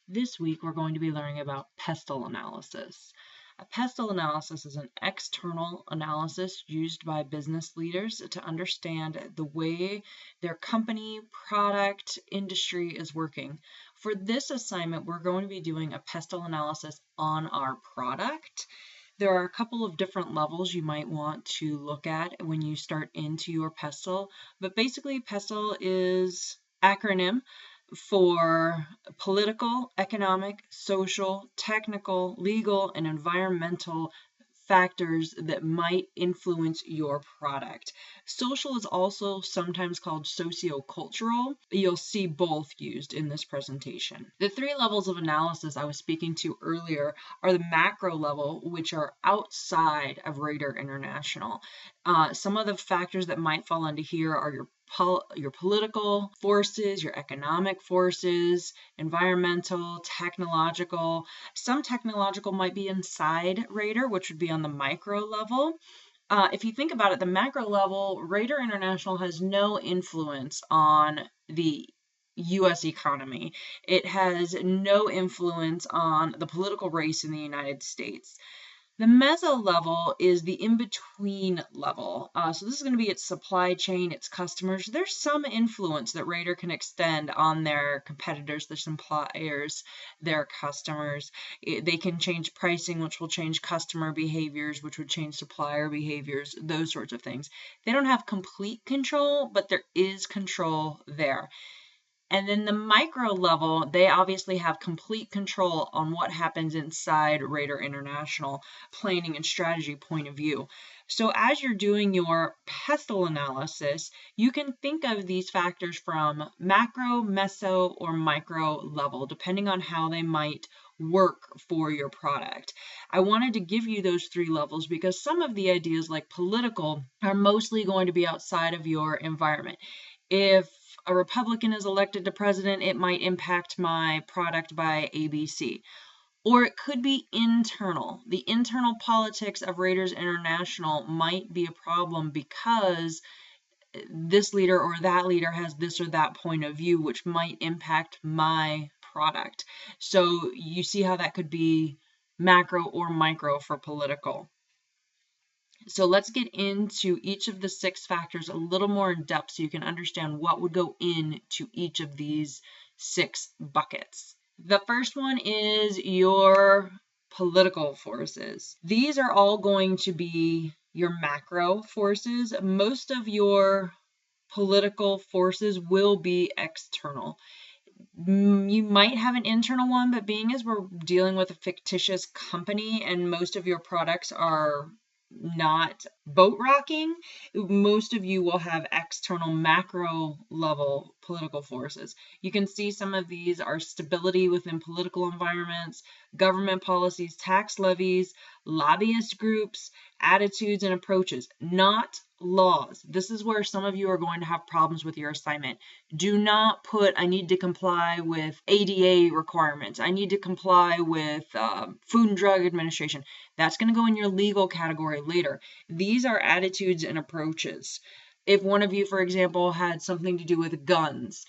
This week, we're going to be learning about PESTLE analysis. A PESTLE analysis is an external analysis used by business leaders to understand the way their company, product, industry is working. For this assignment, we're going to be doing a PESTLE analysis on our product. There are a couple of different levels you might want to look at when you start into your PESTLE, but basically PESTLE is acronym for political, economic, social, technical, legal, and environmental factors that might influence your product. Social is also sometimes called sociocultural. You'll see both used in this presentation. The three levels of analysis I was speaking to earlier are the macro level, which are outside of Radar International. Some of the factors that might fall into here are your political forces, your economic forces, environmental, technological. Some technological might be inside Radar, which would be on the micro level. If you think about it, the macro level, Radar International has no influence on the US economy. It has no influence on the political race in the United States. The meso level is the in-between level. So this is going to be its supply chain, its customers. There's some influence that Radar can extend on their competitors, their suppliers, their customers. They can change pricing, which will change customer behaviors, which would change supplier behaviors, those sorts of things. They don't have complete control, but there is control there. And then the micro level, they obviously have complete control on what happens inside Radar International planning and strategy point of view. So as you're doing your PESTLE analysis, you can think of these factors from macro, meso, or micro level, depending on how they might work for your product. I wanted to give you those three levels because some of the ideas like political are mostly going to be outside of your environment. If a Republican is elected to president, it might impact my product by ABC. Or it could be internal. The internal politics of Radar International might be a problem because this leader or that leader has this or that point of view, which might impact my product. So you see how that could be macro or micro for political. So let's get into each of the 6 factors a little more in depth so you can understand what would go into each of these 6 buckets. The first one is your political forces. These are all going to be your macro forces. Most of your political forces will be external. You might have an internal one, but being as we're dealing with a fictitious company and most of your products are not boat rocking, most of you will have external macro level political forces. You can see some of these are stability within political environments, government policies, tax levies, lobbyist groups, attitudes and approaches, not laws. This is where some of you are going to have problems with your assignment. Do not put, I need to comply with ADA requirements. I need to comply with Food and Drug Administration. That's going to go in your legal category later. These are attitudes and approaches. If one of you, for example, had something to do with guns,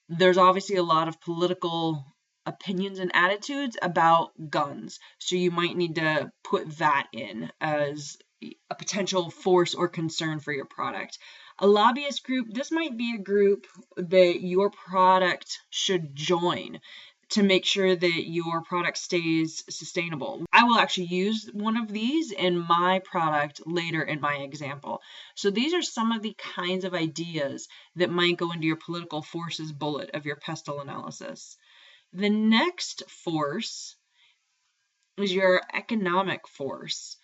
there's obviously a lot of political opinions and attitudes about guns. So you might need to put that in as a potential force or concern for your product. A lobbyist group, this might be a group that your product should join to make sure that your product stays sustainable. I will actually use one of these in my product later in my example. So these are some of the kinds of ideas that might go into your political forces bullet of your PESTLE analysis. The next force is your economic force.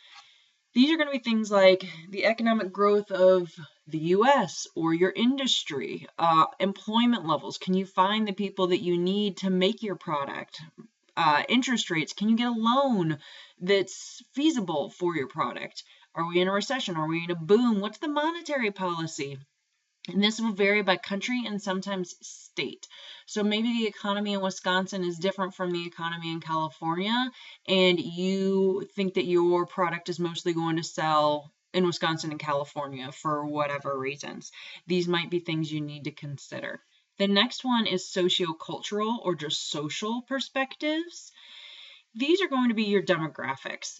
These are going to be things like the economic growth of the US or your industry, employment levels. Can you find the people that you need to make your product? Interest rates. Can you get a loan that's feasible for your product? Are we in a recession? Are we in a boom? What's the monetary policy? And this will vary by country and sometimes state. So maybe the economy in Wisconsin is different from the economy in California, and you think that your product is mostly going to sell in Wisconsin and California for whatever reasons. These might be things you need to consider. The next one is sociocultural or just social perspectives. These are going to be your demographics,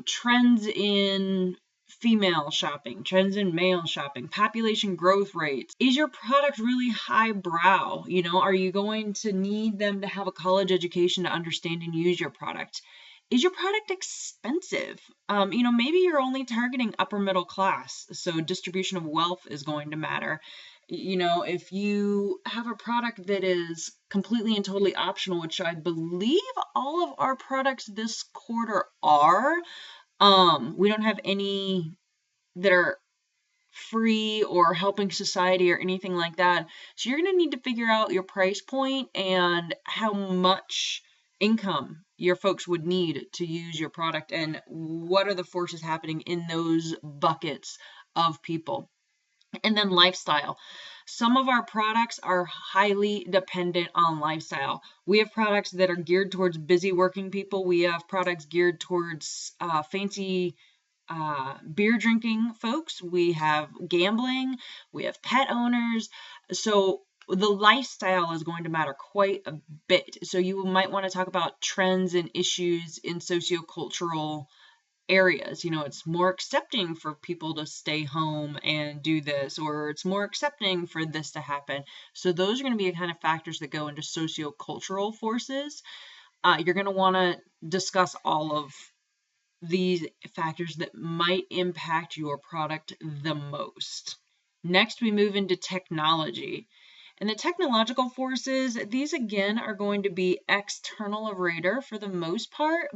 trends in female shopping, trends in male shopping, population growth rates. Is your product really highbrow? Are you going to need them to have a college education to understand and use your product? Is your product expensive? Maybe you're only targeting upper middle class, so distribution of wealth is going to matter. If you have a product that is completely and totally optional, which I believe all of our products this quarter are, we don't have any that are free or helping society or anything like that. So you're going to need to figure out your price point and how much income your folks would need to use your product and what are the forces happening in those buckets of people. And then lifestyle. Some of our products are highly dependent on lifestyle. We have products that are geared towards busy working people. We have products geared towards fancy beer drinking folks. We have gambling. We have pet owners. So the lifestyle is going to matter quite a bit. So you might want to talk about trends and issues in sociocultural areas. It's more accepting for people to stay home and do this, or it's more accepting for this to happen. So those are going to be the kind of factors that go into sociocultural forces. You're going to want to discuss all of these factors that might impact your product the most. Next, we move into technology. And the technological forces, these again are going to be external of Radar for the most part.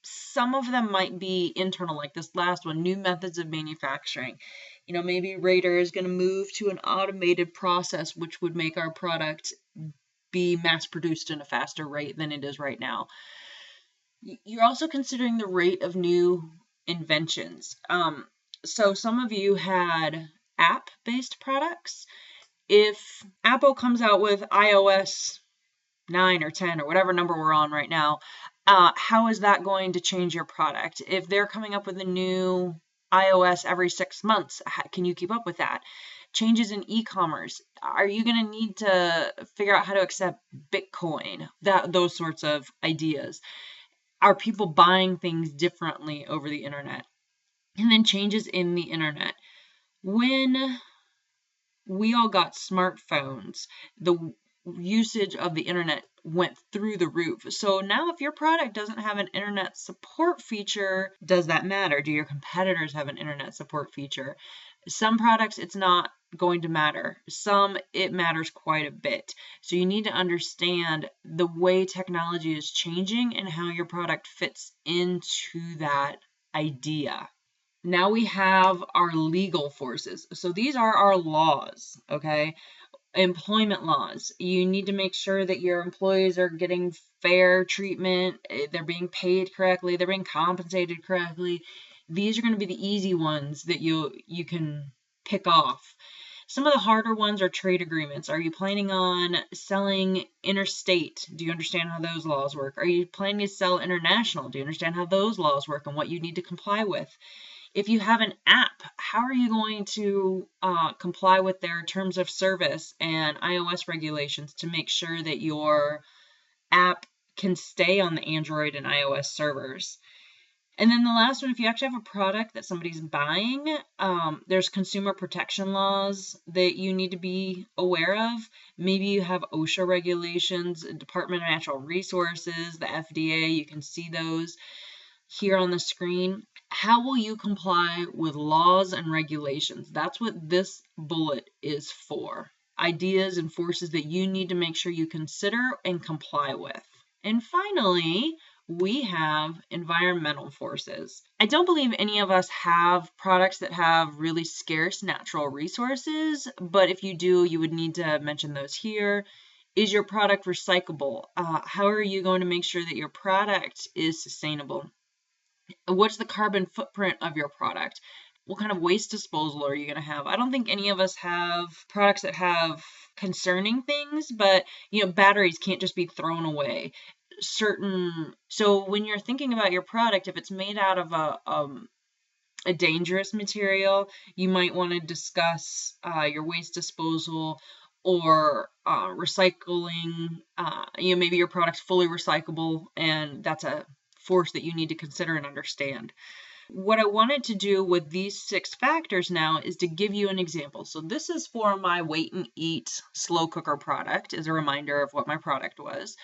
Some of them might be internal, like this last one, new methods of manufacturing. Maybe Radar is going to move to an automated process, which would make our product be mass produced in a faster rate than it is right now. You're also considering the rate of new inventions. So some of you had app-based products. If Apple comes out with iOS 9 or 10 or whatever number we're on right now, how is that going to change your product? If they're coming up with a new iOS every 6 months, can you keep up with that? Changes in e-commerce. Are you going to need to figure out how to accept Bitcoin? Those sorts of ideas. Are people buying things differently over the internet? And then changes in the internet. When we all got smartphones, the usage of the internet went through the roof. So now if your product doesn't have an internet support feature, does that matter? Do your competitors have an internet support feature? Some products, it's not going to matter. Some, it matters quite a bit. So you need to understand the way technology is changing and how your product fits into that idea. Now we have our legal forces. So these are our laws, okay? Employment laws. You need to make sure that your employees are getting fair treatment, they're being paid correctly, they're being compensated correctly. These are going to be the easy ones that you can pick off. Some of the harder ones are trade agreements. Are you planning on selling interstate? Do you understand how those laws work? Are you planning to sell international? Do you understand how those laws work and what you need to comply with? If you have an app, how are you going to comply with their terms of service and iOS regulations to make sure that your app can stay on the Android and iOS servers? And then the last one, if you actually have a product that somebody's buying, there's consumer protection laws that you need to be aware of. Maybe you have OSHA regulations, Department of Natural Resources, the FDA, you can see those here on the screen. How will you comply with laws and regulations? That's what this bullet is for. Ideas and forces that you need to make sure you consider and comply with. And finally, we have environmental forces. I don't believe any of us have products that have really scarce natural resources, but if you do, you would need to mention those here. Is your product recyclable? How are you going to make sure that your product is sustainable? What's the carbon footprint of your product? What kind of waste disposal are you going to have? I don't think any of us have products that have concerning things, but batteries can't just be thrown away. So when you're thinking about your product, if it's made out of a dangerous material, you might want to discuss your waste disposal, or recycling, maybe your product's fully recyclable, and that's a force that you need to consider and understand. What I wanted to do with these 6 factors now is to give you an example. So this is for my Wait and Eat slow cooker product, as a reminder of what my product was.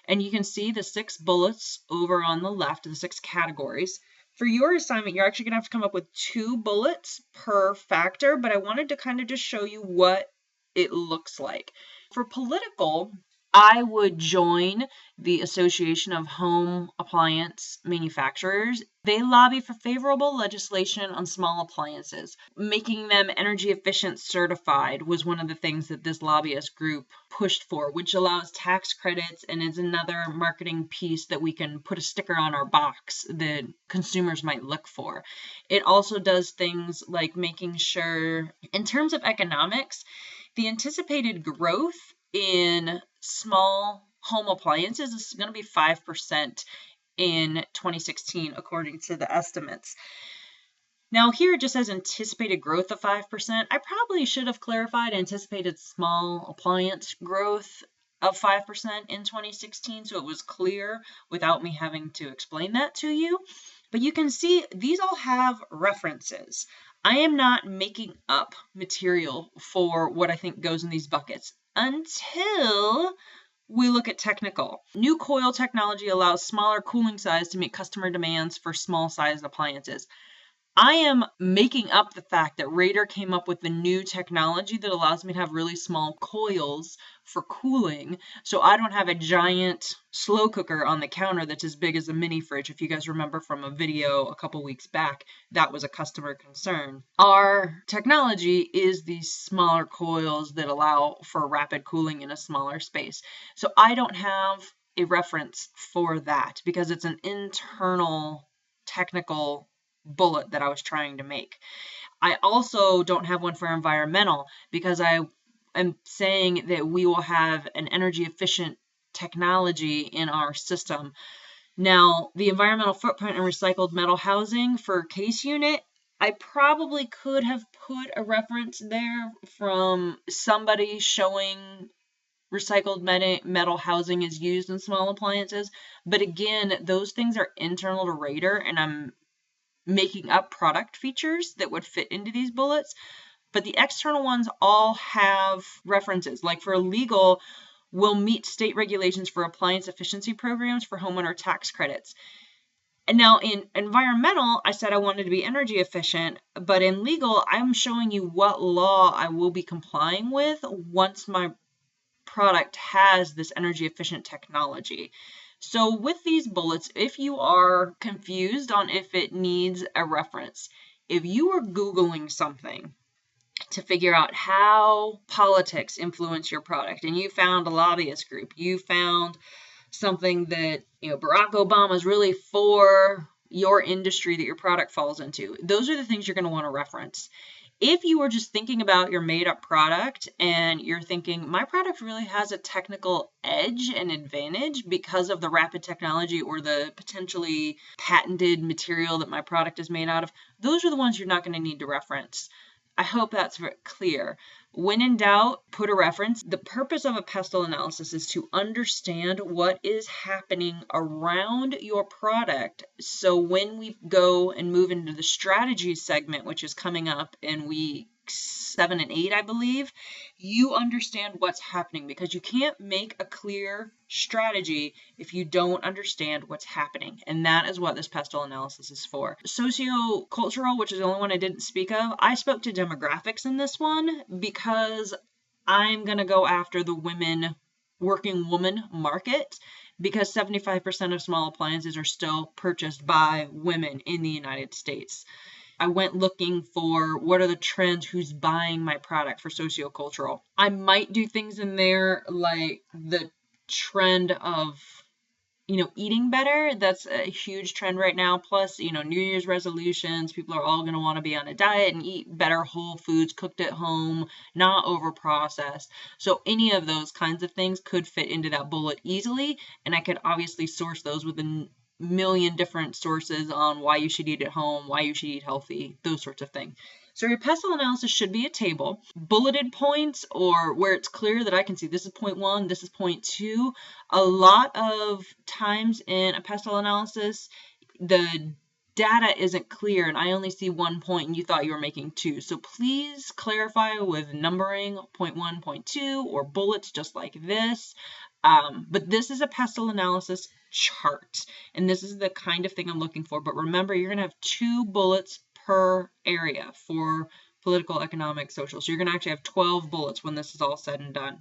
And you can see the 6 bullets over on the left, the 6 categories. For your assignment, you're actually going to have to come up with 2 bullets per factor, but I wanted to kind of just show you what it looks like. For political, I would join the Association of Home Appliance Manufacturers. They lobby for favorable legislation on small appliances. Making them energy efficient certified was one of the things that this lobbyist group pushed for, which allows tax credits and is another marketing piece that we can put a sticker on our box that consumers might look for. It also does things like making sure, in terms of economics, the anticipated growth in small home appliances is going to be 5% in 2016, according to the estimates. Now here it just says anticipated growth of 5%. I probably should have clarified anticipated small appliance growth of 5% in 2016, so it was clear without me having to explain that to you. But you can see these all have references. I am not making up material for what I think goes in these buckets until we look at technical. New coil technology allows smaller cooling size to meet customer demands for small sized appliances. I am making up the fact that Raider came up with the new technology that allows me to have really small coils for cooling, so I don't have a giant slow cooker on the counter that's as big as a mini fridge. If you guys remember from a video a couple weeks back, that was a customer concern. Our technology is these smaller coils that allow for rapid cooling in a smaller space. So I don't have a reference for that because it's an internal technical bullet that I was trying to make. I also don't have one for environmental because I am saying that we will have an energy efficient technology in our system. Now, the environmental footprint and recycled metal housing for case unit, I probably could have put a reference there from somebody showing recycled metal housing is used in small appliances. But again, those things are internal to Raider, and I'm making up product features that would fit into these bullets, but the external ones all have references. Like for legal, will meet state regulations for appliance efficiency programs for homeowner tax credits. And now in environmental, I said I wanted to be energy efficient, but in legal, I'm showing you what law I will be complying with once my product has this energy efficient technology. So with these bullets, if you are confused on if it needs a reference, if you were Googling something to figure out how politics influence your product and you found a lobbyist group, you found something that, Barack Obama is really for your industry that your product falls into, those are the things you're going to want to reference. If you were just thinking about your made-up product and you're thinking, my product really has a technical edge and advantage because of the rapid technology or the potentially patented material that my product is made out of, those are the ones you're not going to need to reference. I hope that's very clear. When in doubt, put a reference. The purpose of a PESTLE analysis is to understand what is happening around your product. So when we go and move into the strategy segment, which is coming up in week 7 and 8, I believe, you understand what's happening because you can't make a clear strategy if you don't understand what's happening. And that is what this PESTLE analysis is for. Sociocultural, which is the only one I didn't speak of, I spoke to demographics in this one because I'm going to go after the working woman market because 75% of small appliances are still purchased by women in the United States. I went looking for what are the trends, who's buying my product for sociocultural. I might do things in there like the trend of, eating better. That's a huge trend right now. Plus, New Year's resolutions. People are all going to want to be on a diet and eat better whole foods cooked at home, not over processed. So any of those kinds of things could fit into that bullet easily. And I could obviously source those within million different sources on why you should eat at home, why you should eat healthy, those sorts of things. So your pestle analysis should be a table. Bulleted points, or where it's clear that I can see this is point 1, this is point 2. A lot of times in a pestle analysis, the data isn't clear and I only see 1 point and you thought you were making 2. So please clarify with numbering point 1, point 2, or bullets just like this. But this is a pestle analysis chart, and this is the kind of thing I'm looking for. But remember, you're going to have 2 bullets per area for political, economic, social. So you're going to actually have 12 bullets when this is all said and done.